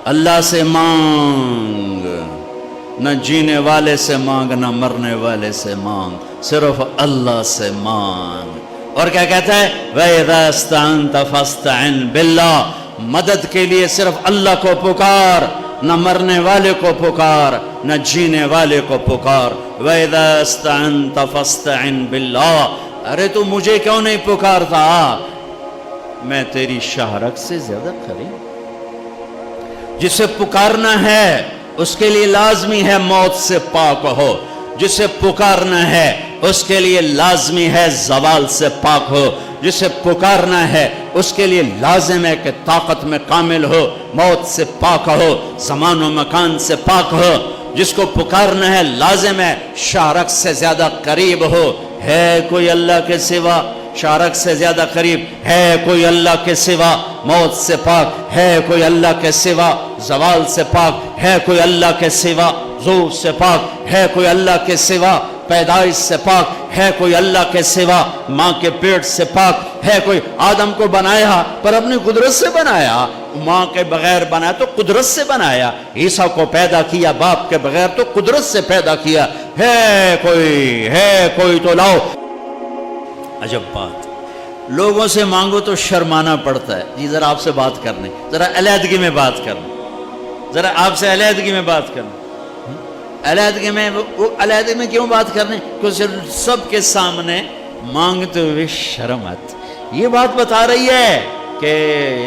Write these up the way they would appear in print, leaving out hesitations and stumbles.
اللہ سے مانگ، نہ جینے والے سے مانگ نہ مرنے والے سے مانگ، صرف اللہ سے مانگ۔ اور کیا کہتا ہے وَإِذَا اسْتَعَنْتَ فَاسْتَعِنْ بِاللَّهِ، مدد کے لیے صرف اللہ کو پکار، نہ مرنے والے کو پکار نہ جینے والے کو پکار۔ وَإِذَا اسْتَعَنْتَ فَاسْتَعِنْ بِاللَّهِ، ارے تو مجھے کیوں نہیں پکارتا، میں تیری شہرک سے زیادہ قریب۔ جسے پکارنا ہے اس کے لیے لازمی ہے موت سے پاک ہو، جسے پکارنا ہے اس کے لیے لازمی ہے زوال سے پاک ہو، جسے پکارنا ہے اس کے لیے لازم ہے کہ طاقت میں کامل ہو، موت سے پاک ہو، زمان و مکان سے پاک ہو۔ جس کو پکارنا ہے لازم ہے شارک سے زیادہ قریب ہو۔ ہے کوئی اللہ کے سوا شارک سے زیادہ قریب؟ ہے کوئی اللہ کے سوا موت سے پاک؟ ہے کوئی اللہ کے سوا زوال سے پاک؟ ہے کوئی اللہ کے سوا زور سے پاک؟ ہے کوئی اللہ کے سوا پیدائش سے پاک؟ ہے کوئی اللہ کے سوا ماں کے پیٹ سے پاک؟ ہے کوئی؟ آدم کو بنایا پر اپنی قدرت سے بنایا، ماں کے بغیر بنایا تو قدرت سے بنایا۔ عیسیٰ کو پیدا کیا باپ کے بغیر تو قدرت سے پیدا کیا۔ ہے کوئی تو لاؤ۔ عجب بات، لوگوں سے مانگو تو شرمانا پڑتا ہے۔ جی ذرا آپ سے بات کرنے، ذرا علیحدگی میں بات کرنا، ذرا آپ سے علیحدگی میں بات کرنا۔ علیحدگی میں کیوں بات کرنے؟ کچھ سب کے سامنے مانگتے ہوئے شرم آتی۔ یہ بات بتا رہی ہے کہ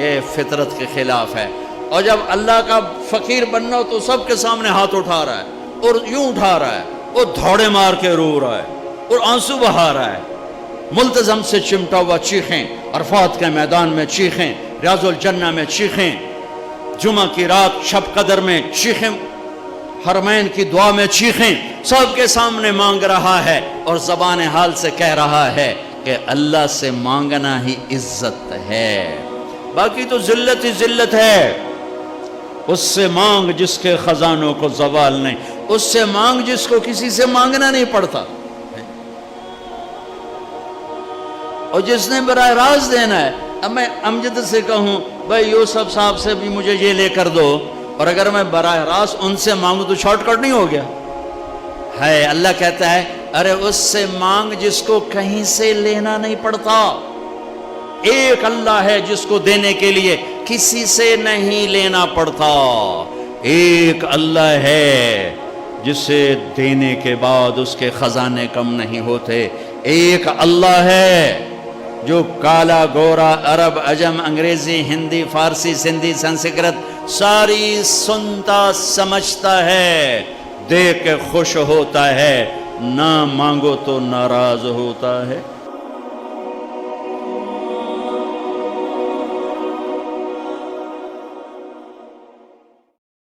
یہ فطرت کے خلاف ہے۔ اور جب اللہ کا فقیر بننا ہو تو سب کے سامنے ہاتھ اٹھا رہا ہے اور یوں اٹھا رہا ہے اور دھوڑے مار کے رو رہا ہے اور آنسو بہا رہا ہے، ملتزم سے چمٹا ہوا چیخیں، عرفات کے میدان میں چیخیں، ریاض الجنہ میں چیخیں، جمعہ کی رات شب قدر میں چیخیں، حرمین کی دعا میں چیخیں، سب کے سامنے مانگ رہا ہے اور زبان حال سے کہہ رہا ہے کہ اللہ سے مانگنا ہی عزت ہے، باقی تو ذلت ہی ذلت ہے۔ اس سے مانگ جس کے خزانوں کو زوال نہیں، اس سے مانگ جس کو کسی سے مانگنا نہیں پڑتا، اور جس نے براہ راست دینا ہے۔ اب میں امجد سے کہوں بھائی یوسف صاحب سے بھی مجھے یہ لے کر دو، اور اگر میں براہ راست ان سے مانگوں تو شارٹ کٹ نہیں ہو گیا؟ ہے اللہ کہتا ہے ارے اس سے مانگ جس کو کہیں سے لینا نہیں پڑتا۔ ایک اللہ ہے جس کو دینے کے لیے کسی سے نہیں لینا پڑتا۔ ایک اللہ ہے جسے دینے کے بعد اس کے خزانے کم نہیں ہوتے۔ ایک اللہ ہے جو کالا گورا عرب عجم انگریزی ہندی فارسی سندھی سنسکرت ساری سنتا سمجھتا ہے، دے کے خوش ہوتا ہے، نہ مانگو تو ناراض ہوتا ہے۔